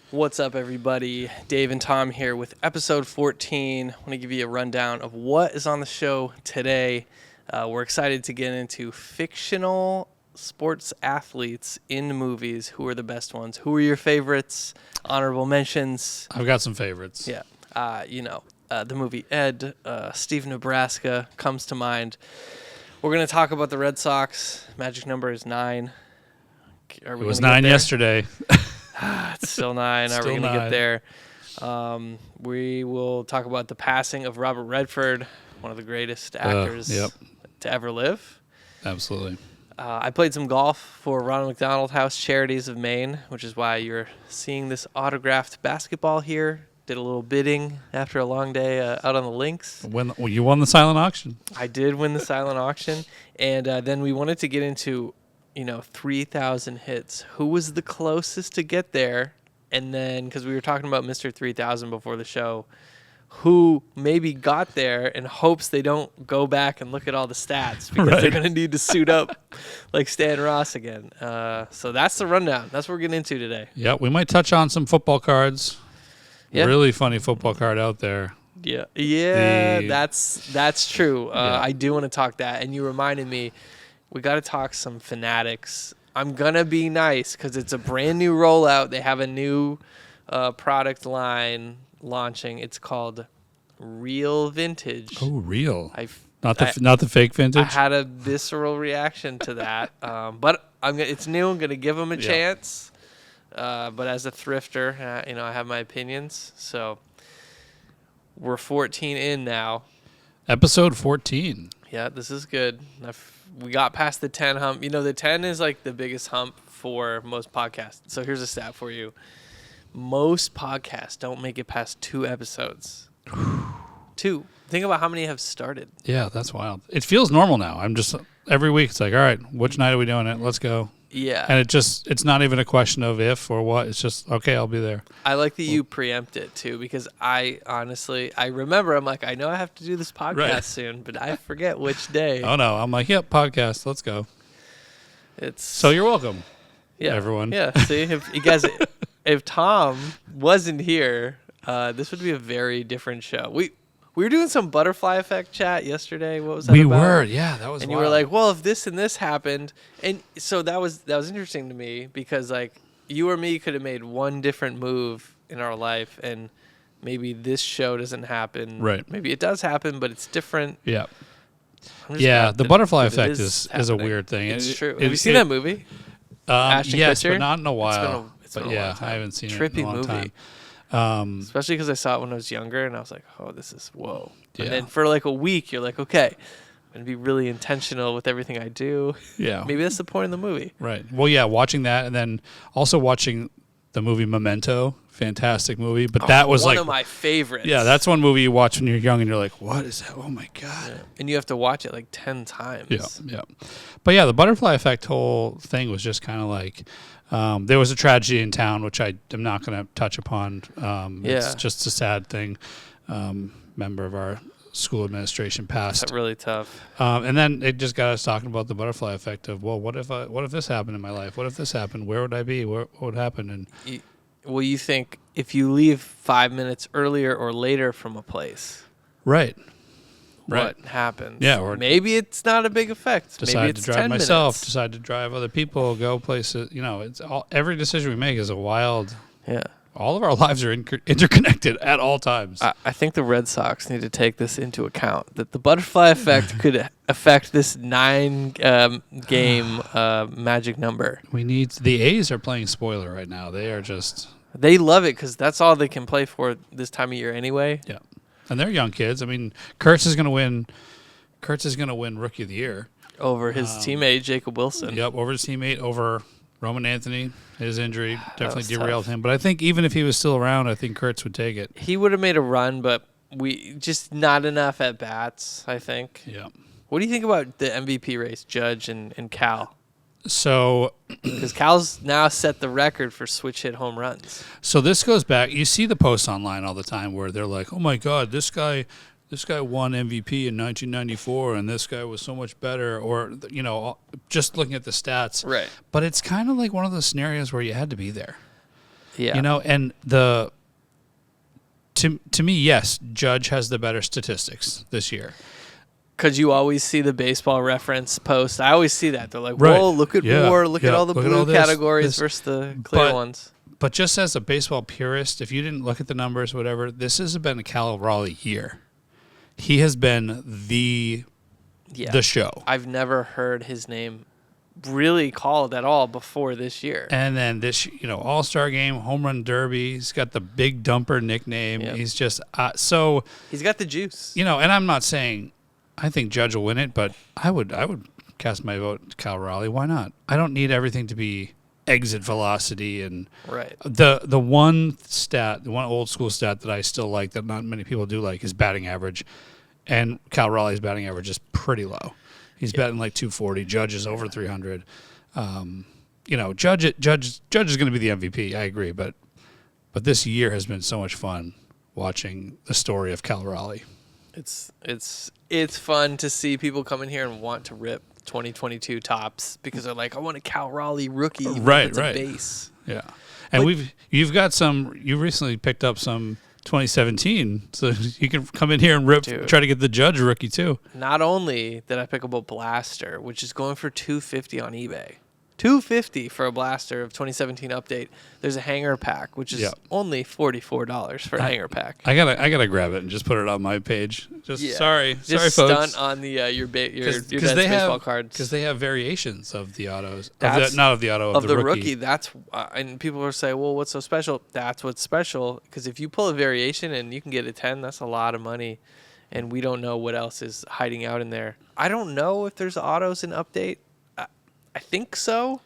What's up, everybody? Dave and Tom here with episode 14. I want to give you a rundown of what is on the show today. We're excited to get into fictional sports athletes in movies. Who are the best ones? Who are your favorites? Honorable mentions. I've got some favorites. Yeah. The movie Ed, Steve Nebraska comes to mind. We're going to talk about the Red Sox. Magic number is 9. It was 9 yesterday. It's still 9. Are we going to get there? We will talk about the passing of Robert Redford, one of the greatest actors to ever live. Absolutely. I played some golf for Ronald McDonald House Charities of Maine, which is why you're seeing this autographed basketball here. Did a little bidding after a long day out on the links. You won the silent auction. I did win the silent auction. And then we wanted to get into 3,000 hits. Who was the closest to get there? And then, because we were talking about Mr. 3000 before the show, who maybe got there in hopes they don't go back and look at all the stats because they're going to need to suit up like Stan Ross again. So that's the rundown. That's what we're getting into today. Yeah, we might touch on some football cards. Yeah. Really funny football card out there. Yeah, that's true. I do want to talk that. And you reminded me, we got to talk some Fanatics. I'm going to be nice because it's a brand new rollout. They have a new product line launching. It's called Real Vintage. Oh, real. Not the fake vintage? I had a visceral reaction to that. But it's new. I'm going to give them a chance. But as a thrifter, I have my opinions. So we're 14 in now. Episode 14. Yeah, this is good. We got past the 10 hump. The 10 is like the biggest hump for most podcasts. So here's a stat for you. Most podcasts don't make it past 2 episodes. 2. Think about how many have started. Yeah, that's wild. It feels normal now. I'm just, every week it's like, all right, which night are we doing it? Let's go. Yeah. And it's not even a question of if or what. It's just, okay, I'll be there. I like that you preempt it, too, because I remember, I'm like, I know I have to do this podcast soon, but I forget which day. Oh, no. I'm like, yep, podcast. Let's go. So you're welcome, everyone. Yeah, see, if you guys, if Tom wasn't here, this would be a very different show. We were doing some butterfly effect chat yesterday. What was that about? We were, that was and wild. You were like, well, if this and this happened. And so that was interesting to me because, like, you or me could have made one different move in our life, and maybe this show doesn't happen. Right. Maybe it does happen, but it's different. Yeah. Yeah, the butterfly effect is a weird thing. It's true. Have you seen that movie? Ashton Kutcher? But not in a while. It's been a long time. I haven't seen Trippy it in a long movie. time. Especially because I saw it when I was younger, and I was like, oh, this is whoa. Yeah. And then for like a week, you're like, okay, I'm going to be really intentional with everything I do. Yeah. Maybe that's the point of the movie. Right. Well, yeah, watching that and then also watching the movie Memento. Fantastic movie. But that was one of my favorites. Yeah, that's one movie you watch when you're young and you're like, what is that? Oh, my God. Yeah. And you have to watch it like 10 times. Yeah. But yeah, the butterfly effect whole thing was just kind of like, there was a tragedy in town, which I am not going to touch upon. It's just a sad thing. Member of our school administration passed. That's really tough. And then it just got us talking about the butterfly effect of, well, what if this happened in my life? What if this happened? Where would I be? What would happen? And you think if you leave 5 minutes earlier or later from a place, what happens? Yeah, or maybe it's not a big effect. Decide maybe it's to drive 10 myself. minutes. Decide to drive other people. Go places. It's every decision we make is a wild. Yeah. All of our lives are interconnected at all times. I think the Red Sox need to take this into account, that the butterfly effect could affect this 9-game magic number. The A's are playing spoiler right now. They are just... They love it because that's all they can play for this time of year anyway. Yeah. And they're young kids. I mean, Kurtz is going to win Rookie of the Year. Over his teammate, Jacob Wilson. Yep, over his teammate, over Roman Anthony. His injury definitely derailed tough. him. But I think even if he was still around, I think Kurtz would take it. He would have made a run, but we just not enough at bats, I think. Yeah. What do you think about the MVP race, Judge and Cal? So, because Cal's now set the record for switch hit home runs. So this goes back. You see the posts online all the time where they're like, "Oh my God, this guy won MVP in 1994, and this guy was so much better," or just looking at the stats. Right. But it's kind of like one of those scenarios where you had to be there. Yeah. And to me, yes, Judge has the better statistics this year. Because you always see the baseball reference post. I always see that. They're like, Right. whoa, look at WAR. Look at all the Look at blue all categories this. versus the clear ones. But just as a baseball purist, if you didn't look at the numbers, whatever, this has been a Cal Raleigh year. He has been the show. I've never heard his name really called at all before this year. And then this, All-Star game, home run derby. He's got the big dumper nickname. Yep. He's just so. He's got the juice. And I'm not saying I think Judge will win it, but I would cast my vote to Cal Raleigh. Why not? I don't need everything to be exit velocity and right. The one old school stat that I still like that not many people do like is batting average, and Cal Raleigh's batting average is pretty low. He's batting like 240. Judge is over 300. Judge is going to be the MVP. I agree, but this year has been so much fun watching the story of Cal Raleigh. It's fun to see people come in here and want to rip 2022 tops because they're like, I want a Cal Raleigh rookie, even if it's a base. Yeah, and you've got some. You recently picked up some 2017, so you can come in here and rip. Dude. Try to get the Judge rookie too. Not only did I pick up a blaster, which is going for $250 on eBay. $250 for a blaster of 2017 update. There's a hanger pack, which is only $44 for a hanger pack. I gotta grab it and just put it on my page. Sorry, folks. Stunt on the your dad's baseball cards because they have variations of the autos. Not of the auto of the rookie. That's and people will say, well, what's so special? That's what's special because if you pull a variation and you can get a 10, that's a lot of money, and we don't know what else is hiding out in there. I don't know if there's autos in update. I think so.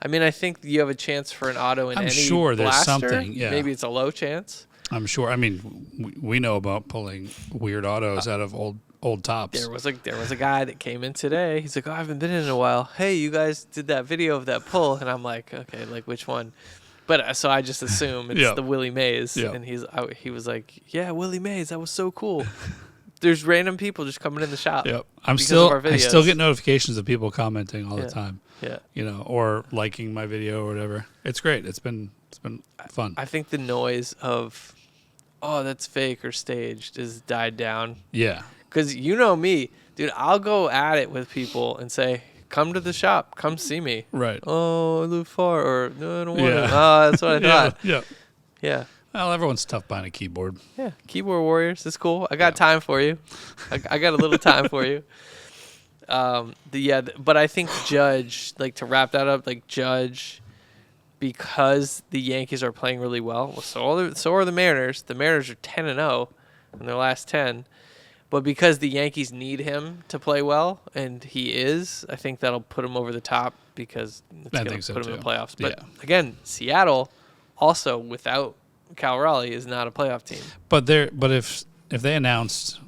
I mean, I think you have a chance for an auto in any sure there's blaster. Something. Yeah. Maybe it's a low chance. I'm sure. I mean, we know about pulling weird autos out of old tops. There was a guy that came in today. He's like, oh, I haven't been in a while. Hey, you guys did that video of that pull, and I'm like, okay, like which one? But so I just assume it's the Willie Mays, and he was like, yeah, Willie Mays, that was so cool. There's random people just coming in the shop. Yep. I still get notifications of people commenting all the time. Yeah. Or liking my video or whatever. It's great. It's been fun. I think the noise of, oh, that's fake or staged has died down. Yeah. Because you know me, dude, I'll go at it with people and say, come to the shop, come see me. Right. Oh, I live far, or no, I don't want to. Oh, that's what I thought. Yeah. Well, everyone's tough behind a keyboard. Yeah, keyboard warriors. It's cool. I got time for you. I got a little time for you. But I think Judge, like to wrap that up, like Judge, because the Yankees are playing really well. So are the Mariners. The Mariners are 10-0 in their last 10. But because the Yankees need him to play well, and he is, I think that'll put him over the top because it's going to put him in the playoffs. But again, Seattle also without Cal Raleigh is not a playoff team. But if they announced,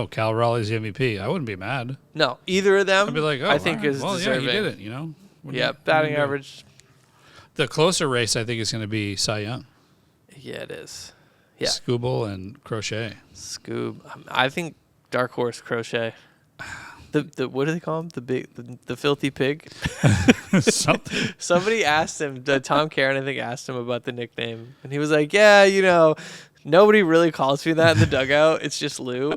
Cal Raleigh's the MVP, I wouldn't be mad. No, either of them. I'd be like, I think is deserving. Yeah, he did it. Batting average. The closer race, I think, is going to be Cy Young. Yeah, it is. Yeah, Scooble and Crochet. Scoob. I think Dark Horse Crochet. The what do they call him? The filthy pig. Something. Somebody asked him. Tom Caron, I think, asked him about the nickname, and he was like, "Yeah, nobody really calls me that in the dugout. It's just Lou."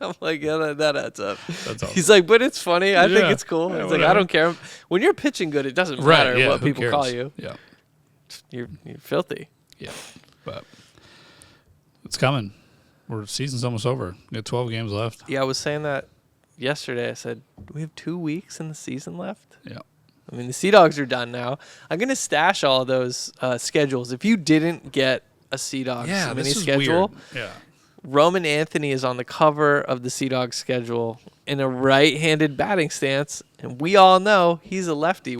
I'm like, yeah, that adds up. That's awesome. He's like, but it's funny. I think it's cool. Yeah, He's like, I don't care. When you're pitching good, it doesn't matter what people cares? call you. Yeah, you're filthy. Yeah, but it's coming. Season's almost over. We got 12 games left. Yeah, I was saying that yesterday. I said, we have 2 weeks in the season left. Yeah. I mean, the Sea Dogs are done now. I'm going to stash all of those schedules. If you didn't get a Sea Dogs mini schedule, weird. Yeah. Roman Anthony is on the cover of the Sea Dogs schedule in a right-handed batting stance, and we all know he's a lefty.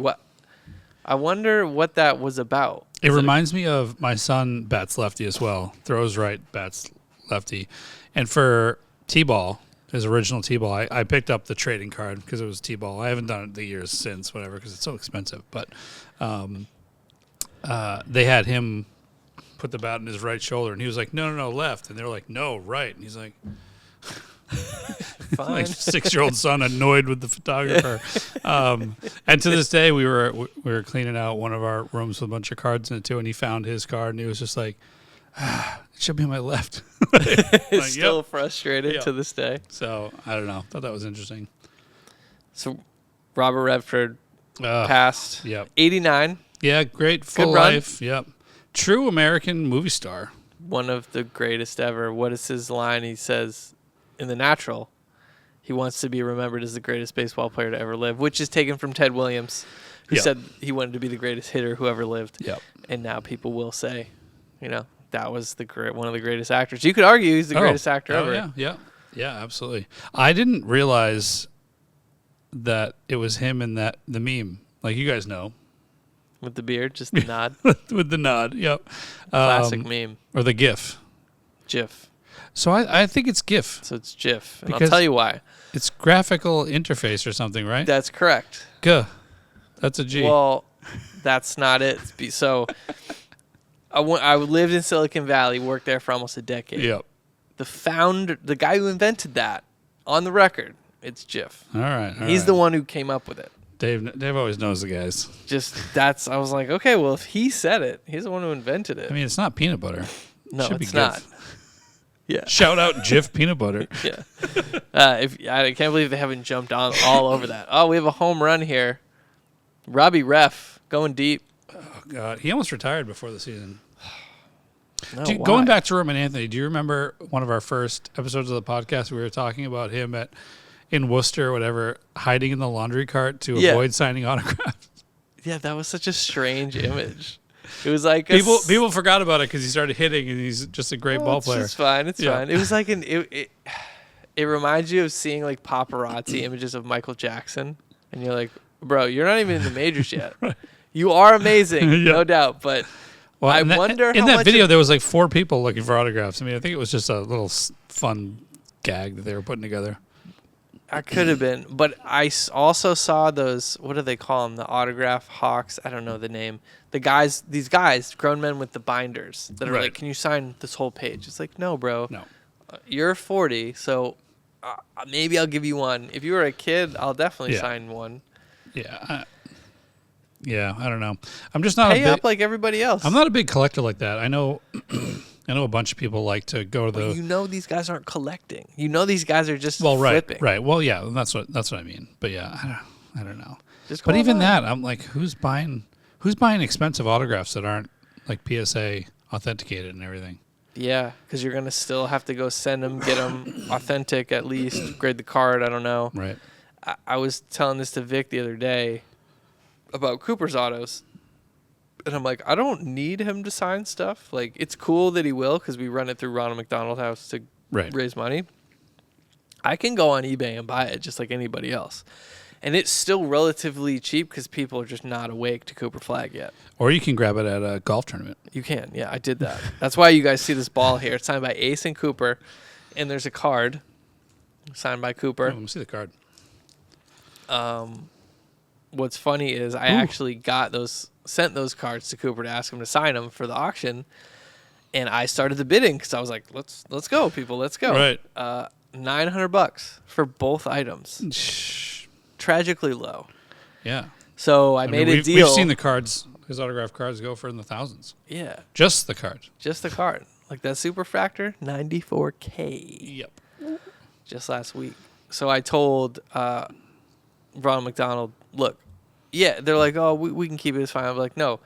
I wonder what that was about. It reminds me of my son bats lefty as well. Throws right, bats lefty. And for T-ball, his original T-ball, I picked up the trading card because it was T-ball. I haven't done it the years since, whatever, because it's so expensive. But they had him put the bat in his right shoulder, and he was like, no, left. And they were like, no, right. And he's like, fine. 6-year-old son annoyed with the photographer. And to this day, we were cleaning out one of our rooms with a bunch of cards in it too, and he found his card, and he was just like, it should be on my left. Like, still frustrated to this day. So I don't know. Thought that was interesting. So Robert Redford passed. Yep. 89. Yeah, great full life. Yep. True American movie star. One of the greatest ever. What is his line? He says in The Natural, he wants to be remembered as the greatest baseball player to ever live, which is taken from Ted Williams, who said he wanted to be the greatest hitter who ever lived. Yep. And now people will say, that was one of the greatest actors. You could argue he's the greatest actor ever. Yeah, absolutely. I didn't realize that it was him in the meme. Like, you guys know. With the beard, just the nod. With the nod, yep. Classic meme. Or the GIF. GIF. So I think it's GIF. So it's GIF. And I'll tell you why. It's graphical interface or something, right? That's correct. G. That's a G. Well, that's not it. So I lived in Silicon Valley, worked there for almost a decade. Yep. The guy who invented that, on the record, it's GIF. All right. He's the one who came up with it. Dave always knows the guys. I was like, okay, well, if he said it, he's the one who invented it. I mean, it's not peanut butter. No, it's not. Yeah. Shout out Jif Peanut Butter. Yeah. I can't believe they haven't jumped on all over that. Oh, we have a home run here. Robbie Ref going deep. Oh God, he almost retired before the season. No, going back to Roman Anthony, do you remember one of our first episodes of the podcast? We were talking about him in Worcester or whatever, hiding in the laundry cart to avoid signing autographs. Yeah, that was such a strange image. It was like people forgot about it because he started hitting, and he's just a great ball player. It's fine. It's fine. It was like it reminds you of seeing like paparazzi images of Michael Jackson, and you're like, bro, you're not even in the majors yet. Right. You are amazing, no doubt, but I wonder. In that video, there was like 4 people looking for autographs. I mean, I think it was just a little fun gag that they were putting together. I could have been, but I also saw those, what do they call them? The autograph hawks. I don't know the name. These guys, grown men with the binders that are like, can you sign this whole page? It's like, no, bro. No. You're 40, so maybe I'll give you one. If you were a kid, I'll definitely sign one. Yeah. I don't know. I'm just not pay up like everybody else. I'm not a big collector like that. I know a bunch of people like to go to the. These guys aren't collecting. These guys are just flipping. Right. Well, yeah, that's what I mean. But yeah, I don't know. But even that, I'm like, who's buying expensive autographs that aren't like PSA authenticated and everything? Yeah, because you're gonna still have to go send them, get them authentic at least, grade the card. I don't know. Right. I was telling this to Vic the other day about Cooper's autos. And I'm like, I don't need him to sign stuff. Like, it's cool that he will because we run it through Ronald McDonald House to raise money. I can go on eBay and buy it just like anybody else. And it's still relatively cheap because people are just not awake to Cooper Flag yet. Or you can grab it at a golf tournament. You can. Yeah, I did that. That's why you guys see this ball here. It's signed by Ace and Cooper. And there's a card signed by Cooper. Oh, let me see the card. What's funny is I actually sent those cards to Cooper to ask him to sign them for the auction, and I started the bidding because I was like, let's go, people, let's go. Right. $900 for both items. Tragically low. Yeah. So I made a deal. We've seen the cards, his autographed cards go for in the thousands. Yeah. Just the card. Just the card. Like that Superfractor, $94K. Yep. Just last week. So I told Ronald McDonald, look, they're like, oh, we can keep it, it's fine. I'm like, no,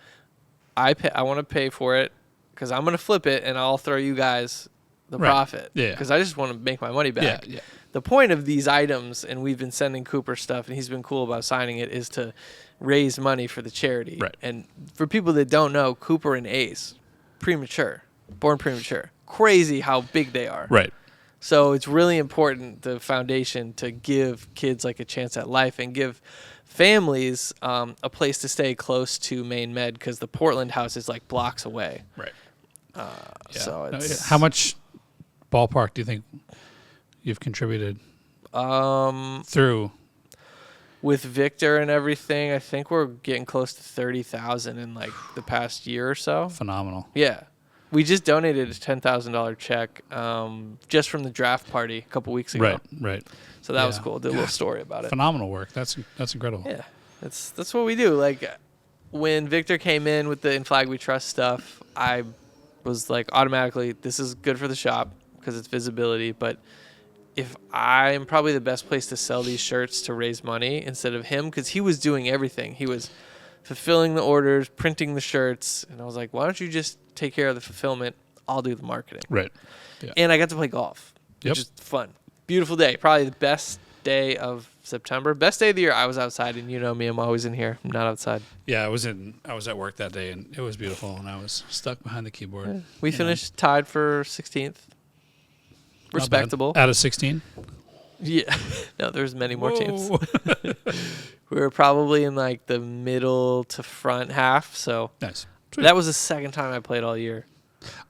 I want to pay for it because I'm going to flip it and I'll throw you guys the profit. Yeah. Because I just want to make my money back. Yeah. The point of these items, and we've been sending Cooper stuff, and he's been cool about signing it, is to raise money for the charity. Right. And for people that don't know, Cooper and Ace, born premature. Crazy how big they are. Right. So it's really important, the foundation, to give kids like a chance at life and give families a place to stay close to Maine Med because the Portland house is like blocks away. Right. So it's how much ballpark do you think you've contributed through? With Victor and everything, I think we're getting close to 30,000 in like the past year or so. Phenomenal. Yeah. We just donated a $10,000 check just from the draft party a couple weeks ago. Right. So that was cool. Did a little story about it. Phenomenal work. That's incredible. Yeah, that's what we do. Like when Victor came in with the In Flag We Trust stuff, I was like automatically, this is good for the shop because it's visibility. But if I'm probably the best place to sell these shirts to raise money instead of him, because he was doing everything. He was fulfilling the orders, printing the shirts, and I was like, why don't you just take care of the fulfillment? I'll do the marketing. Right. Yeah. And I got to play golf, which is fun. Beautiful day. Probably the best day of September. Best day of the year. I was outside, and you know me, I'm always in here. I'm not outside. Yeah, I was at work that day, and it was beautiful, and I was stuck behind the keyboard. Yeah. We finished tied for 16th. Respectable. Out of 16? Yeah. No, there's many more teams. We were probably in like the middle to front half, so nice. Sweet. That was the second time I played all year.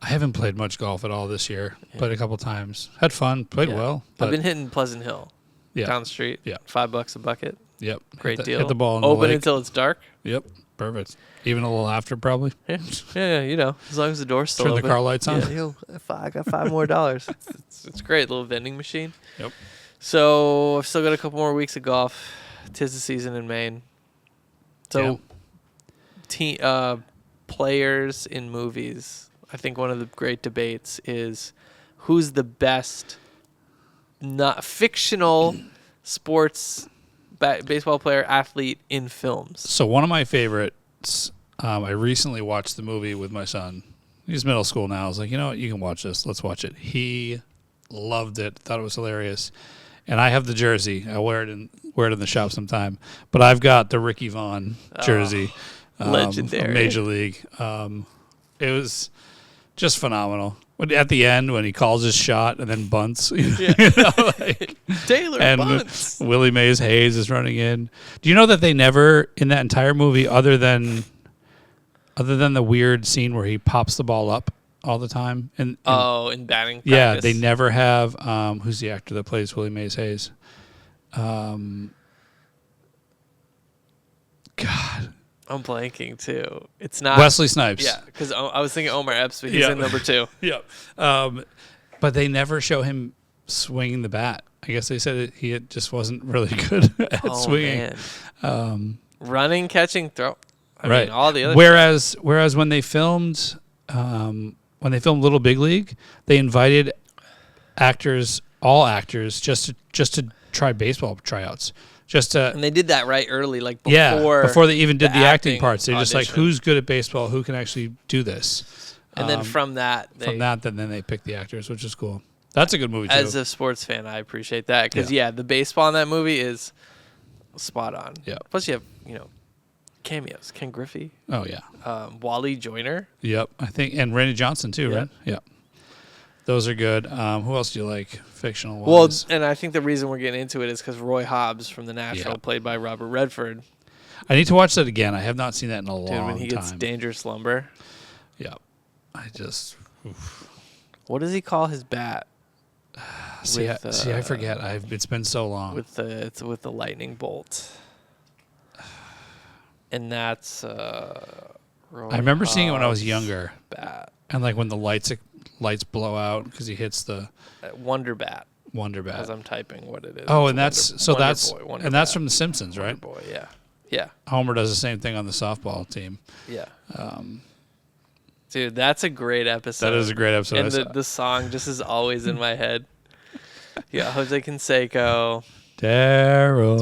I haven't played much golf at all this year. Played a couple times. Had fun. Played well. I've been hitting Pleasant Hill down the street. Yeah. $5 a bucket. Yep. Great deal. Hit the ball in Open the lake. until it's dark. Yep. Perfect. Even a little after, probably. Yeah, you know, as long as the door's still Turn open. the car lights on. Yeah, I got $5 more. It's great. Little vending machine. Yep. So I've still got a couple more weeks of golf. 'Tis the season in Maine. So, players in movies. I think one of the great debates is who's the best not fictional sports baseball player athlete in films. So one of my favorites, I recently watched the movie with my son. He's middle school now. I was like, you know what, you can watch this. Let's watch it. He loved it. Thought it was hilarious. And I have the jersey. I wear it in the shop sometime. But I've got the Ricky Vaughn jersey. Legendary. Major League. It was just phenomenal. At the end, when he calls his shot and then bunts. Taylor and bunts. Willie Mays Hayes is running in. Do you know that they never, in that entire movie, other than the weird scene where he pops the ball up all the time. In batting practice. Yeah, they never have, who's the actor that plays Willie Mays Hayes? God. I'm blanking, too. It's not... Wesley Snipes. Yeah, because I was thinking Omar Epps, but he's in number 2. Yeah. But they never show him swinging the bat. I guess they said he just wasn't really good at swinging. Man. Running, catching, throw. I mean, all the other Whereas when they filmed Little Big League, they invited all actors, just to try baseball tryouts. And they did that right early, like before they even did the acting parts. They're just like, audition. who's good at baseball? Who can actually do this? And then from that, then they pick the actors, which is cool. That's a good movie too. As a sports fan, I appreciate that because the baseball in that movie is spot on. Yeah. Plus, you have cameos. Ken Griffey. Oh yeah. Wally Joyner. Yep, I think, and Randy Johnson too, right? Yeah. Those are good. Who else do you like, fictional-wise? Well, and I think the reason we're getting into it is because Roy Hobbs from The National, played by Robert Redford. I need to watch that again. I have not seen that in a long time. When he gets dangerous lumber. Yeah. Oof. What does he call his bat? I forget. It's been so long. It's with the lightning bolt. And that's Roy I remember seeing it when I was Hobbs' younger. Bat. And like when the lights blow out because he hits the Wonder Bat. As I'm typing what it is. Oh, and that's from The Simpsons, right? Wonder Boy, yeah. Homer does the same thing on the softball team. Yeah. Dude, that's a great episode. That is a great episode. And the song just is always in my head. Yeah, Jose Canseco. Daryl.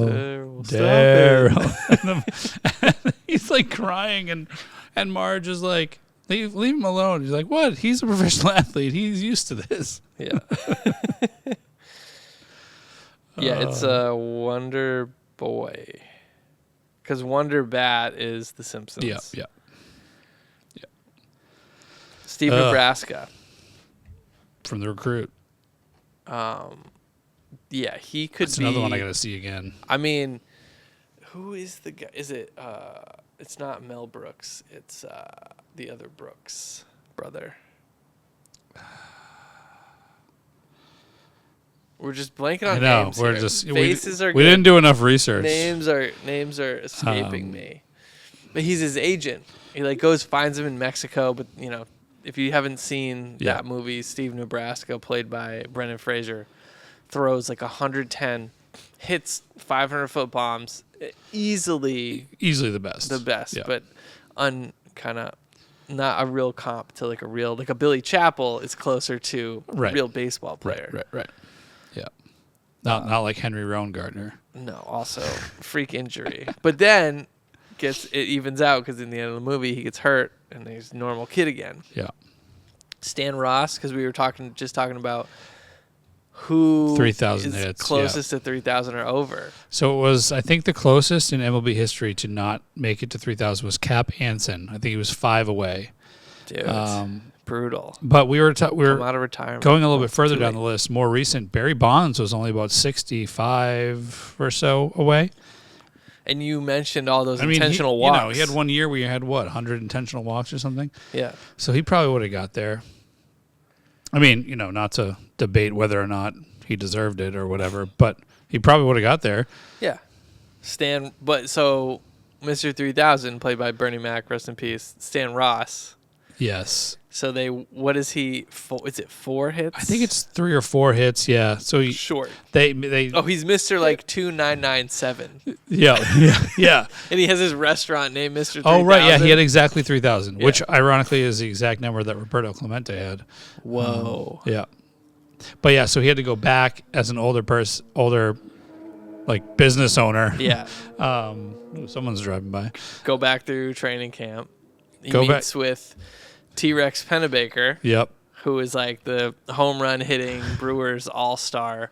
And he's like crying, and Marge is like, leave him alone. He's like, what? He's a professional athlete. He's used to this. Yeah. Yeah, it's a Wonder Boy. Because Wonder Bat is The Simpsons. Yeah. Steve Nebraska. From The Recruit. Yeah, he could That's be... another one I got to see again. I mean, who is the guy? Is it... it's not Mel Brooks. It's the other Brooks brother. We're just blanking on names. We're here. just Faces are. We didn't do enough research. Names are escaping me. But he's his agent. He like finds him in Mexico, but if you haven't seen that movie, Steve Nebraska, played by Brendan Fraser, throws like 110, hits 500-foot bombs, easily the best. But kind of not a real comp to like a Billy Chappell is closer to a real baseball player. Right. Yeah. Not like Henry Rowan-Gardner. No, also freak injury. But then it evens out because in the end of the movie he gets hurt and he's a normal kid again. Yeah. Stan Ross, because we were talking about who 3,000 is hits, closest to 3,000 or over. So it was, I think the closest in MLB history to not make it to 3,000 was Cap Anson. I think he was 5 away. Dude, brutal. But we were Come out of retirement. going a little bit further down the list. More recent, Barry Bonds was only about 65 or so away. And you mentioned all those intentional walks. He had 1 year where you had 100 intentional walks or something. Yeah. So he probably would have got there. I mean, not to debate whether or not he deserved it or whatever, but he probably would have got there. Yeah. So Mr. 3000, played by Bernie Mac, rest in peace, Stan Ross. Yes. So what is he, is it 4 hits? I think it's 3 or 4 hits, yeah. So short. They he's Mr. like 2997. Yeah. And he has his restaurant named Mr. 3000. Oh, right, yeah, he had exactly 3,000, Yeah. which ironically is the exact number that Roberto Clemente had. Whoa. Yeah. But yeah, so he had to go back as an older like business owner. Yeah. Someone's driving by. Go back through training camp. He meets with T-Rex Pennebaker. Yep. Who is like the home run hitting Brewers all-star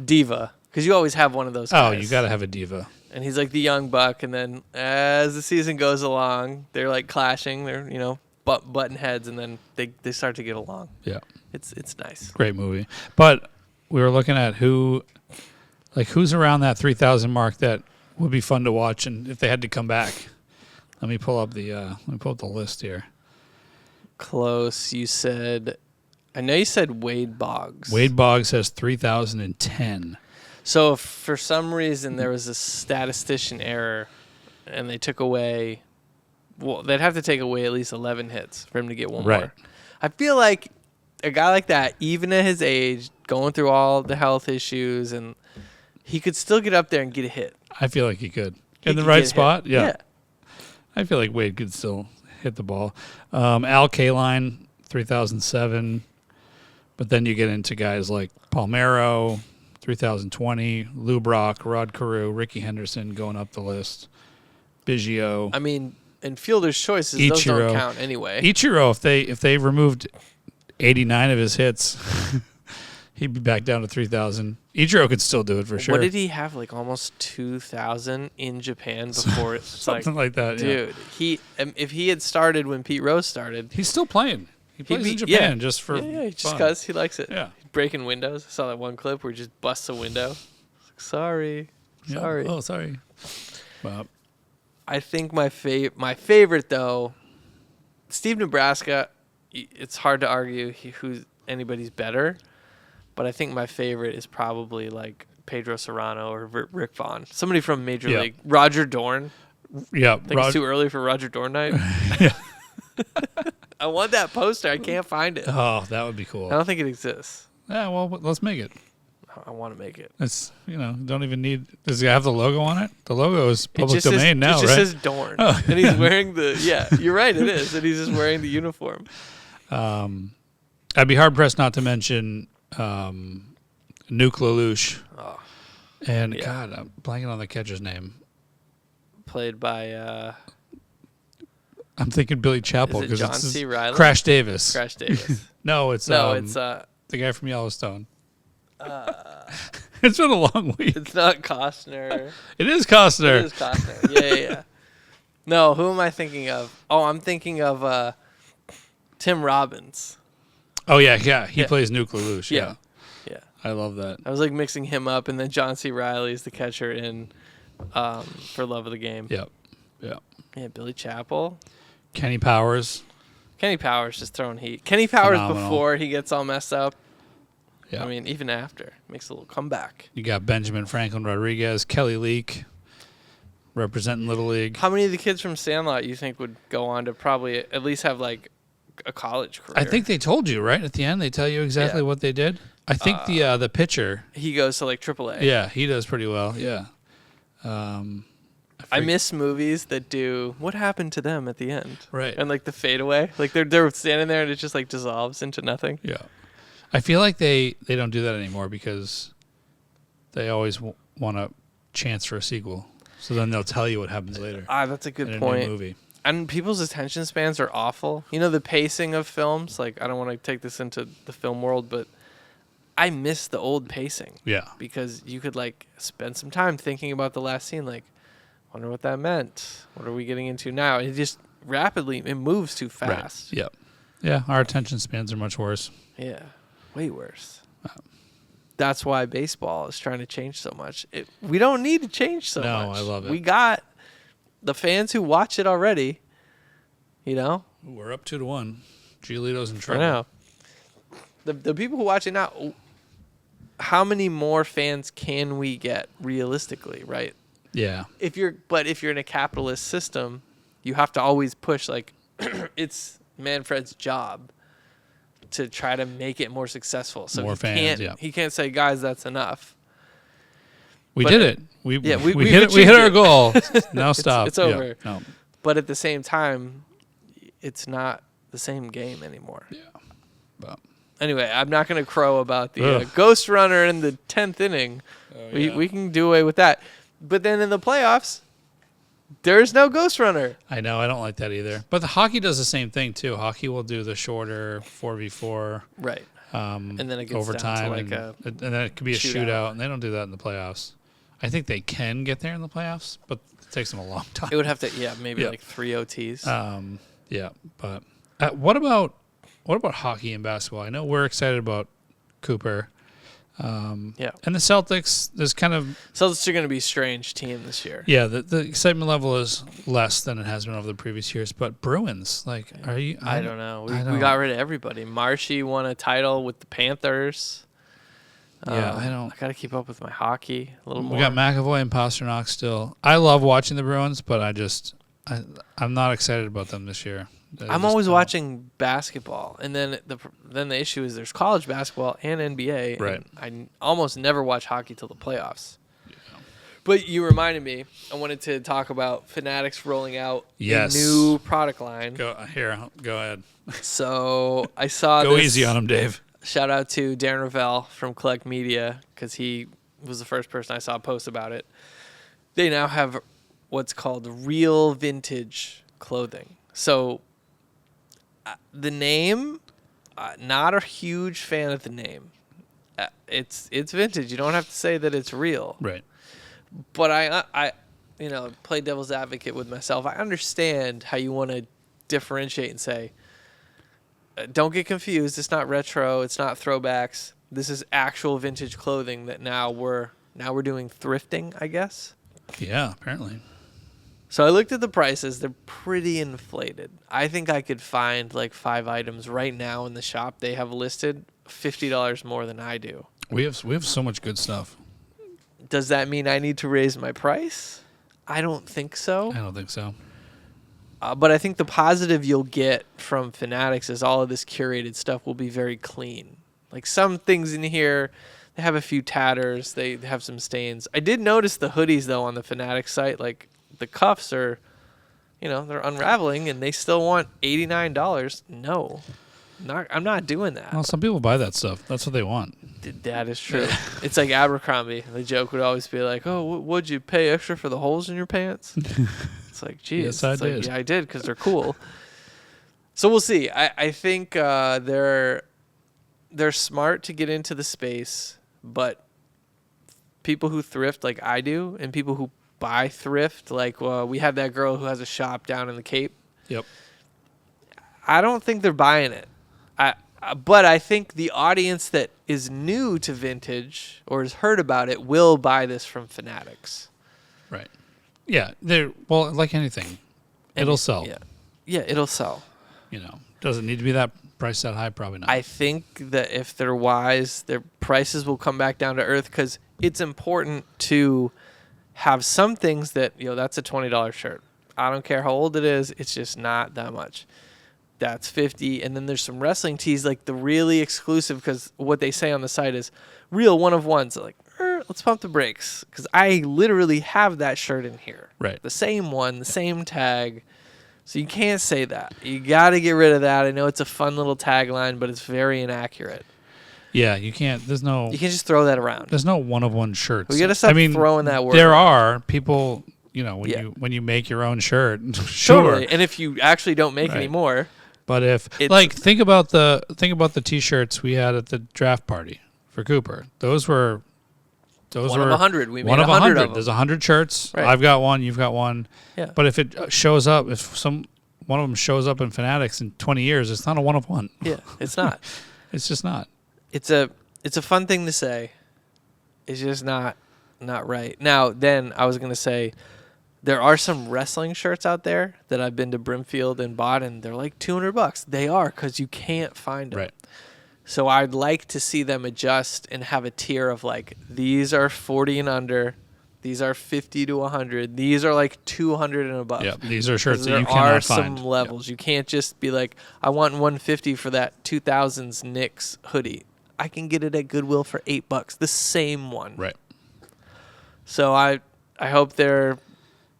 diva. Because you always have one of those guys. Oh, you got to have a diva. And he's like the young buck. And then as the season goes along, they're like clashing. They're, button heads. And then they start to get along. Yeah. It's nice. Great movie. But we were looking at who's around that 3,000 mark that would be fun to watch, and if they had to come back. Let me pull up the list here. Close. I know you said Wade Boggs. Wade Boggs has 3,010. So if for some reason there was a statistician error and they took away, they'd have to take away at least 11 hits for him to get one more. I feel like a guy like that, even at his age, going through all the health issues, and he could still get up there and get a hit. I feel like he could. In the right spot? Yeah. I feel like Wade could still hit the ball. Al Kaline, 3,007. But then you get into guys like Palmeiro, 3,020, Lou Brock, Rod Carew, Ricky Henderson going up the list, Biggio. I mean, in fielder's choices, Ichiro. those don't count anyway. Ichiro, if they removed 89 of his hits, he'd be back down to 3,000. Ichiro could still do it for sure. What did he have? Like almost 2,000 in Japan before it's something like that. Dude, if he had started when Pete Rose started, he's still playing. He plays in Japan just for just because he likes it. Yeah, breaking windows. I saw that one clip where he just busts a window. Like, sorry. Oh, sorry. Well, I think my favorite though, Steve Nebraska. It's hard to argue who's anybody's better. But I think my favorite is probably like Pedro Serrano or Rick Vaughn. Somebody from Major League. Roger Dorn. Yeah. I think it's too early for Roger Dorn night. Yeah. I want that poster. I can't find it. Oh, that would be cool. I don't think it exists. Yeah, well, let's make it. I want to make it. It's, don't even need... Does it have the logo on it? The logo is public domain now, right? It just says Dorn. Oh. And he's wearing the... Yeah, you're right, it is. And he's just wearing the uniform. I'd be hard-pressed not to mention... Nuke LaLoosh. Oh. And God, I'm blanking on the catcher's name. Played by I'm thinking Billy Chappell because John C. Reilly. Crash Davis. Crash Davis. No, it's the guy from Yellowstone. It's been a long week. It's not Costner. It is Costner. It is Costner. Yeah. No, who am I thinking of? Oh, I'm thinking of Tim Robbins. Oh, yeah. He plays Nuke LaLoosh. Yeah. I love that. I was like mixing him up, and then John C. Reilly is the catcher in For Love of the Game. Yep. Yeah, Billy Chappell. Kenny Powers. Kenny Powers just throwing heat. Kenny Powers Phenomenal. Before he gets all messed up. Yeah. I mean, even after. Makes a little comeback. You got Benjamin Franklin Rodriguez, Kelly Leak, representing Little League. How many of the kids from Sandlot you think would go on to probably at least have like a college career. I think they told you, right? At the end, they tell you exactly what they did. I think the pitcher. He goes to like AAA. Yeah, he does pretty well. Yeah. I miss movies that do what happened to them at the end. Right. And like the fadeaway. Like they're standing there and it just like dissolves into nothing. Yeah. I feel like they don't do that anymore because they always want a chance for a sequel. So then they'll tell you what happens later. That's a good in point. A new movie. And people's attention spans are awful. You know, the pacing of films, like I don't want to take this into the film world, but I miss the old pacing. Yeah. Because you could like spend some time thinking about the last scene, like, wonder what that meant. What are we getting into now? It just it moves too fast. Right. Yep. Yeah, our attention spans are much worse. Yeah. Way worse. That's why baseball is trying to change so much. We don't need to change so much. No, I love it. We got the fans who watch it already. You know? We're up 2-1. Giolito's in For trouble. now. The people who watch it now, how many more fans can we get realistically, right? Yeah. If you're in a capitalist system, you have to always push like it's Manfred's job to try to make it more successful. So More fans, yeah. He can't say, guys, that's enough. We But did it. We we've hit our achieved goal. Now stop. It's over. Yeah. No. But at the same time, it's not the same game anymore. Yeah. But Anyway, I'm not going to crow about the Ghost Runner in the 10th inning. We can do away with that. But then in the playoffs, there's no Ghost Runner. I know. I don't like that either. But the hockey does the same thing, too. Hockey will do the shorter 4v4. Right. And then it gets overtime, down to like and then it could be a shootout, and they don't do that in the playoffs. I think they can get there in the playoffs, but it takes them a long time. it would have to, maybe like 3 OTs. Yeah, but what about hockey and basketball? I know we're excited about Cooper. And the Celtics, there's kind of Celtics are going to be a strange team this year. Yeah, the excitement level is less than it has been over the previous years. But Bruins, like, are you? I don't know. We got rid of everybody. Marshy won a title with the Panthers. Yeah, I don't. I got to keep up with my hockey a little more. We got McAvoy and Pasternak still. I love watching the Bruins, but I'm not excited about them this year. I'm always watching basketball, and then the issue is there's college basketball and NBA. Right. And I almost never watch hockey till the playoffs. Yeah. But you reminded me. I wanted to talk about Fanatics rolling out a new product line. Go ahead. So I saw Go easy on him, Dave. Shout out to Darren Ravel from Collect Media because he was the first person I saw post about it. They now have what's called real vintage clothing. So the name, not a huge fan of the name. It's vintage. You don't have to say that it's real. Right. But I play devil's advocate with myself. I understand how you want to differentiate and say, don't get confused. It's not retro. It's not throwbacks. This is actual vintage clothing that now we're doing thrifting, I guess. Yeah, apparently. So I looked at the prices. They're pretty inflated. I think I could find like 5 items right now in the shop they have listed $50 more than I do. We have so much good stuff. Does that mean I need to raise my price? I don't think so. I don't think so. But I think the positive you'll get from Fanatics is all of this curated stuff will be very clean. Like some things in here, they have a few tatters. They have some stains. I did notice the hoodies, though, on the Fanatics site. Like the cuffs are, they're unraveling, and they still want $89. No, I'm not doing that. Well, some people buy that stuff. That's what they want. That is true. It's like Abercrombie. The joke would always be like, oh, would you pay extra for the holes in your pants? It's like, geez. Yes, I did. Like, yeah, I did because they're cool. So we'll see. I think they're smart to get into the space, but people who thrift like I do and people who buy thrift, like we have that girl who has a shop down in the Cape. Yep. I don't think they're buying it. But I think the audience that is new to vintage or has heard about it will buy this from Fanatics. Right. Yeah. Like anything, it'll sell. Yeah, it'll sell. Does it need to be that price that high? Probably not. I think that if they're wise, their prices will come back down to earth because it's important to have some things that, that's a $20 shirt. I don't care how old it is. It's just not that much. That's 50. And then there's some wrestling tees, like the really exclusive, because what they say on the site is real one of ones. Like, let's pump the brakes, because I literally have that shirt in here. Right. The same one, the same tag. So you can't say that. You got to get rid of that. I know it's a fun little tagline, but it's very inaccurate. Yeah, you can't. You can't just throw that around. There's no one-of-one shirts. We got to stop throwing that word. There around. are people, when you make your own shirt, sure. Totally. And if you actually don't make any more. But if think about the T-shirts we had at the draft party for Cooper. Those were one of 100. We made one of 100 of them. There's 100 shirts. Right. I've got one. You've got one. Yeah. But if it shows up, one of them shows up in Fanatics in 20 years, it's not a one of one. Yeah, it's not. It's just not. It's a fun thing to say. It's just not right. Now, then I was gonna say, there are some wrestling shirts out there that I've been to Brimfield and bought, and they're like $200. They are, because you can't find them. Right. So I'd like to see them adjust and have a tier of like, these are 40 and under, these are 50 to 100, these are like 200 and above. Yeah, these are shirts that you there cannot are find. some levels. You can't just be like, I want 150 for that 2000s Knicks hoodie. I can get it at Goodwill for $8, the same one. Right. So I hope they're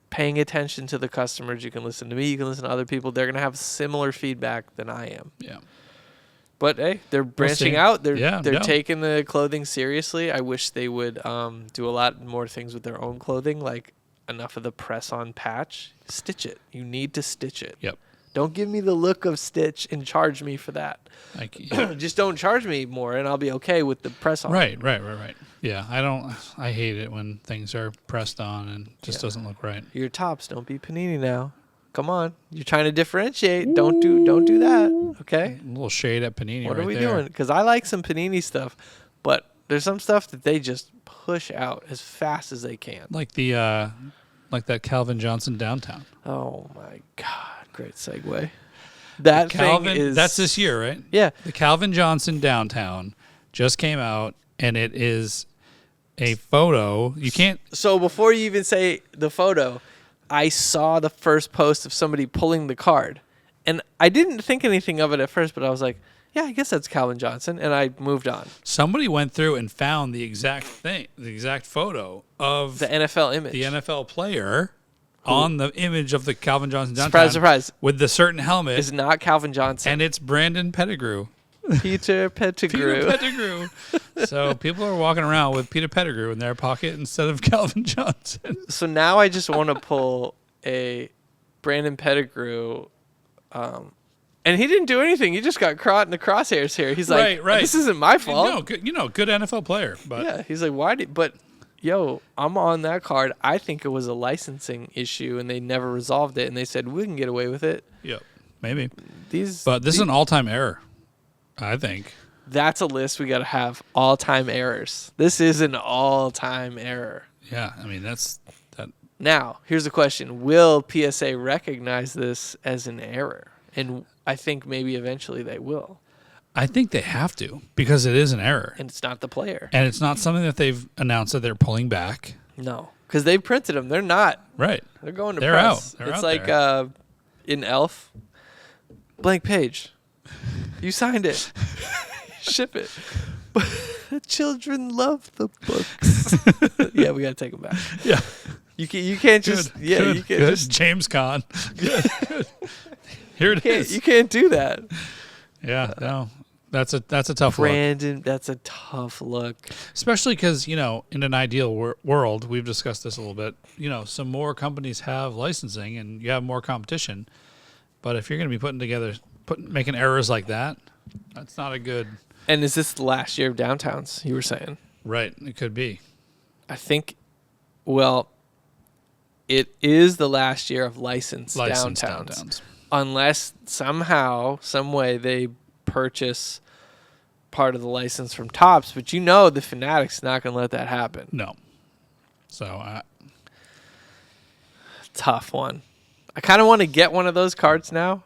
paying attention to the customers. You can listen to me. You can listen to other people. They're going to have similar feedback than I am. Yeah. But hey, they're branching out. They're Yeah. taking the clothing seriously. I wish they would do a lot more things with their own clothing, like enough of the press-on patch. Stitch it. You need to stitch it. Yep. Don't give me the look of stitch and charge me for that. Just don't charge me more, and I'll be okay with the press-on. Right. Yeah, I hate it when things are pressed on and just doesn't look right. Your tops, don't be Panini now. Come on, you're trying to differentiate. Don't do that. Okay. A little shade at Panini. What right are we there. doing? Because I like some Panini stuff, but there's some stuff that they just push out as fast as they can. Like like that Calvin Johnson downtown. Oh my God! Great segue. That Calvin, thing is that's this year, right? Yeah. The Calvin Johnson downtown just came out, and it is a photo. You can't. So before you even say the photo, I saw the first post of somebody pulling the card, and I didn't think anything of it at first, but I was like, yeah, I guess that's Calvin Johnson, and I moved on. Somebody went through and found the exact thing, the exact photo of the NFL image, the NFL player on the image of the Calvin Johnson downtown. Surprise, surprise. With the certain helmet. It's not Calvin Johnson. And it's Brandon Pettigrew. Peter Pettigrew. Peter Pettigrew. So people are walking around with Peter Pettigrew in their pocket instead of Calvin Johnson. So now I just want to pull a Brandon Pettigrew, and he didn't do anything. He just got caught in the crosshairs here. He's like, right. This isn't my fault. No, good NFL player. But yeah, he's like, but yo, I'm on that card. I think it was a licensing issue, and they never resolved it, and they said, we can get away with it. Yep, maybe. But this is an all-time error, I think. That's a list we got to have, all-time errors. This is an all-time error. Yeah, I mean, that's that. Now, here's the question. Will PSA recognize this as an error? And I think maybe eventually they will. I think they have to, because it is an error. And it's not the player. And it's not something that they've announced that they're pulling back. No, because they've printed them. They're not. Right. They're going to They're press. out. They're it's out like there. In Elf, blank page. You signed it. Ship it. Children love the books. Yeah, we got to take them back. Yeah. You can't just you can't just James Caan. Here it is. You can't do that. Yeah, no. That's a tough Brandon, look. that's a tough look. Especially because, in an ideal world, we've discussed this a little bit, some more companies have licensing and you have more competition. But if you're going to be making errors like that, that's not a good... And is this the last year of downtowns, you were saying? Right, it could be. I think, it is the last year of licensed downtowns. Unless somehow, some way they purchase part of the license from Topps, but the Fanatics not going to let that happen. No. So, tough one. I kind of want to get one of those cards now.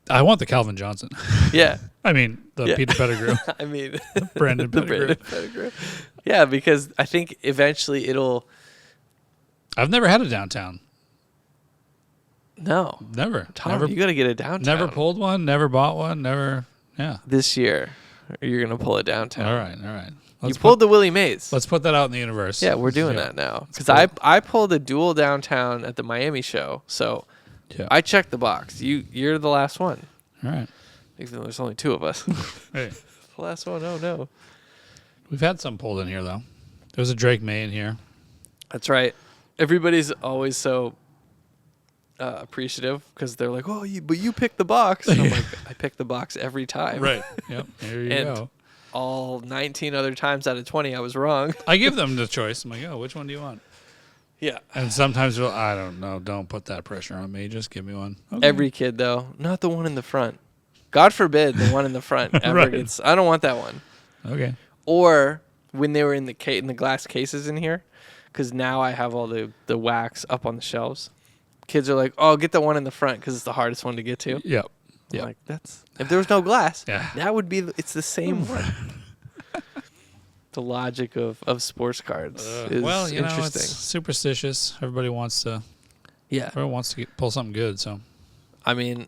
I want the Calvin Johnson. Yeah. I mean, the Peter Pettigrew. I mean, Brandon Pettigrew. Brandon Pettigrew. Yeah, because I think eventually it'll... I've never had a downtown. No. Never. Tom, Never. you got to get it downtown. Never pulled one. Never bought one. Never. Yeah. This year, you're going to pull it downtown. All right. You pulled the Willie Mays. Let's put that out in the universe. Yeah, we're doing that now. Because I pulled a dual downtown at the Miami show. So I checked the box. You're the last one. All right. Even though there's only two of us. Hey. The last one, oh no. We've had some pulled in here, though. There was a Drake May in here. That's right. Everybody's always so appreciative because they're like, "Oh, but you picked the box." And I'm like, "I pick the box every time." Right. Yep. There you and go. all 19 other times out of 20, I was wrong. I give them the choice. I'm like, "Oh, which one do you want?" Yeah. And sometimes they'll, I don't know. Don't put that pressure on me. Just give me one. Okay. Every kid, though, not the one in the front. God forbid the one in the front ever gets. I don't want that one. Okay. Or when they were in the glass cases in here, because now I have all the wax up on the shelves. Kids are like, "Oh, get the one in the front because it's the hardest one to get to." Yep. I'm like, that's if there was no glass, Yeah. that would be. It's the same one. The logic of sports cards is well, you know, interesting. it's superstitious. Everybody wants to. Yeah. Everyone wants to pull something good. So. I mean,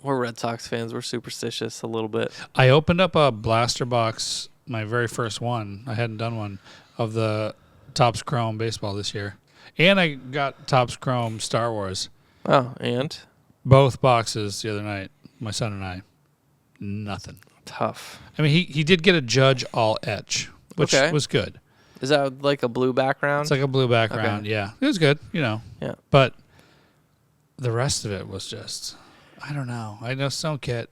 we're Red Sox fans. We're superstitious a little bit. I opened up a blaster box, my very first one. I hadn't done one of the Topps Chrome baseball this year, and I got Topps Chrome Star Wars. Oh, and Both boxes the other night. My son and I. Nothing. tough. I mean, he did get a Judge All Etch, which was good. Is that like a blue background? It's like a blue background. Okay. Yeah, it was good. You know. Yeah. But the rest of it was just, I don't know. I just don't get.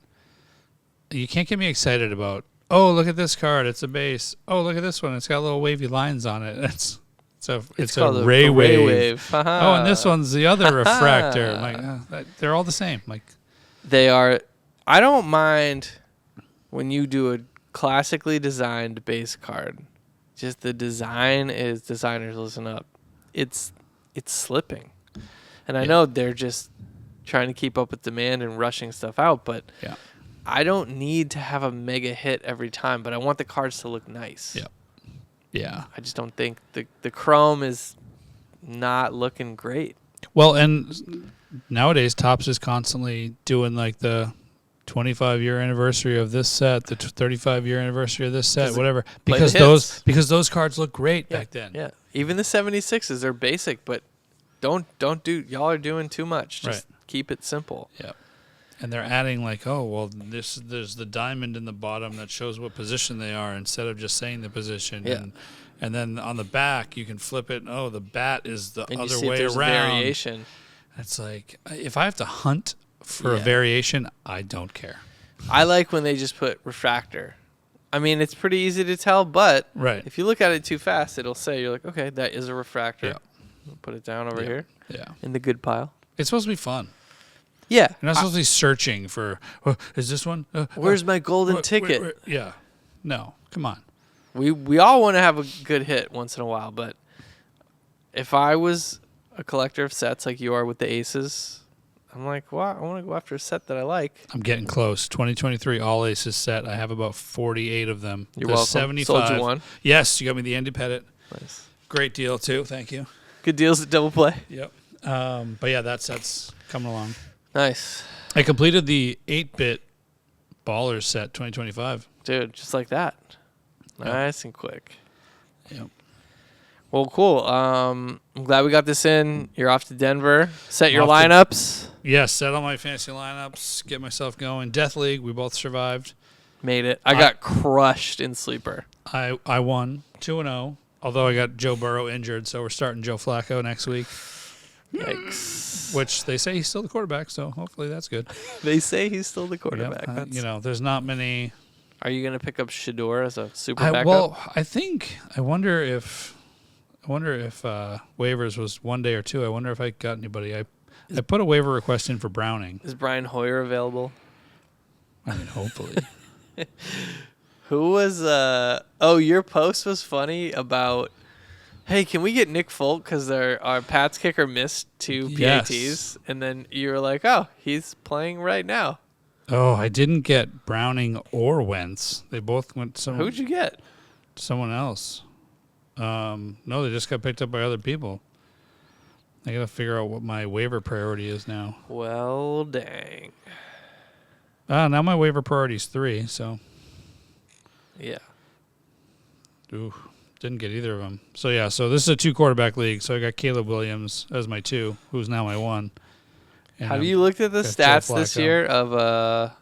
You can't get me excited about. Oh, look at this card. It's a base. Oh, look at this one. It's got little wavy lines on it. It's a Ray Wave. Oh, and this one's the other refractor. I'm like, they're all the same. Like, they are. I don't mind when you do a classically designed base card. Just the design is designers listen up. It's slipping, and I know they're just trying to keep up with demand and rushing stuff out. But yeah. I don't need to have a mega hit every time, but I want the cards to look nice. Yeah. Yeah. I just don't think the Chrome is not looking great. Well, and nowadays Topps is constantly doing like the 25-year anniversary of this set, the 35-year anniversary of this set, whatever. Because those cards look great back then. Yeah. Even the 76s, they're basic, but don't do y'all are doing too much. Just keep it simple. Yeah. And they're adding like, oh, well, there's the diamond in the bottom that shows what position they are instead of just saying the position. Yeah. And then on the back, you can flip it. Oh, the bat is the and other you see way if there's around. A variation. It's like, if I have to hunt for a variation, I don't care. I like when they just put refractor. I mean, it's pretty easy to tell, but if you look at it too fast, it'll say, you're like, okay, that is a refractor. Yeah. Put it down over here in the good pile. It's supposed to be fun. Yeah. You're not supposed to be searching for, is this one? Where's my golden ticket? Where? Yeah. No, come on. We all want to have a good hit once in a while, but if I was a collector of sets like you are with the aces, I'm like, well, I want to go after a set that I like. I'm getting close. 2023 All Aces set. I have about 48 of them. You're welcome. 75. Sold you one. Yes, you got me the Andy Pettit. Nice. Great deal, too. Thank you. Good deals at Double Play. Yep. But yeah, that set's coming along. Nice. I completed the 8-bit Ballers set 2025. Dude, just like that. Nice and quick. Yep. Well, cool. I'm glad we got this in. You're off to Denver. Set your lineups. Yes, set all my fantasy lineups. Get myself going. Death League, we both survived. Made it. I got crushed in Sleeper. I won 2-0, although I got Joe Burrow injured, so we're starting Joe Flacco next week. Yikes. Which they say he's still the quarterback, so hopefully that's good. They say he's still the quarterback. Yep. There's not many. Are you going to pick up Shador as a super backup? I wonder if waivers was one day or two. I wonder if I got anybody. I put a waiver request in for Browning. Is Brian Hoyer available? I mean, hopefully. Who was your post was funny about, hey, can we get Nick Folk because our Pats kicker missed 2 PATs? Yes. And then you were like, oh, he's playing right now. Oh, I didn't get Browning or Wentz. They both went Who'd you get? Someone else. No, they just got picked up by other people. I got to figure out what my waiver priority is now. Well, dang. Now my waiver priority is 3, so. Yeah. Ooh, didn't get either of them. So, yeah, so this is a 2-quarterback league. So I got Caleb Williams as my 2, who's now my 1. And Have you looked at the got stats Joe this Flacco. year of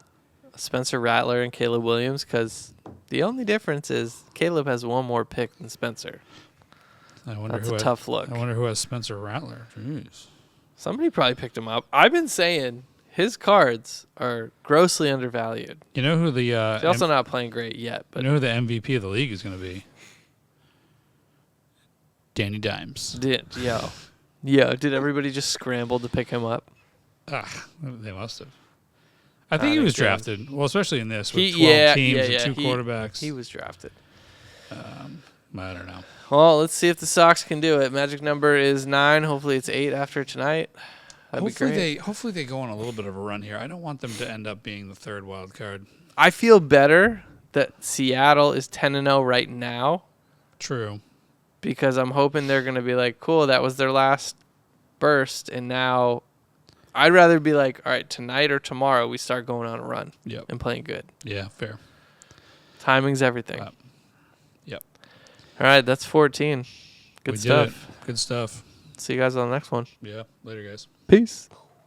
Spencer Rattler and Caleb Williams? Because the only difference is Caleb has one more pick than Spencer. That's a tough look. I wonder who has Spencer Rattler. Jeez. Somebody probably picked him up. I've been saying his cards are grossly undervalued. You know who the He's also not playing great yet. But you know who the MVP of the league is going to be? Danny Dimes. Did everybody just scramble to pick him up? They must have. I think he was drafted. Well, especially in this with 12 teams and 2 quarterbacks. He was drafted. I don't know. Well, let's see if the Sox can do it. Magic number is 9. Hopefully it's 8 after tonight. That'd be great. Hopefully they go on a little bit of a run here. I don't want them to end up being the 3rd wild card. I feel better that Seattle is 10-0 right now. True. Because I'm hoping they're going to be like, cool, that was their last burst, and now I'd rather be like, all right, tonight or tomorrow we start going on a run and playing good. Yeah, fair. Timing's everything. Yep. All right, that's 14. Good stuff. Good stuff. See you guys on the next one. Yeah, later, guys. Peace.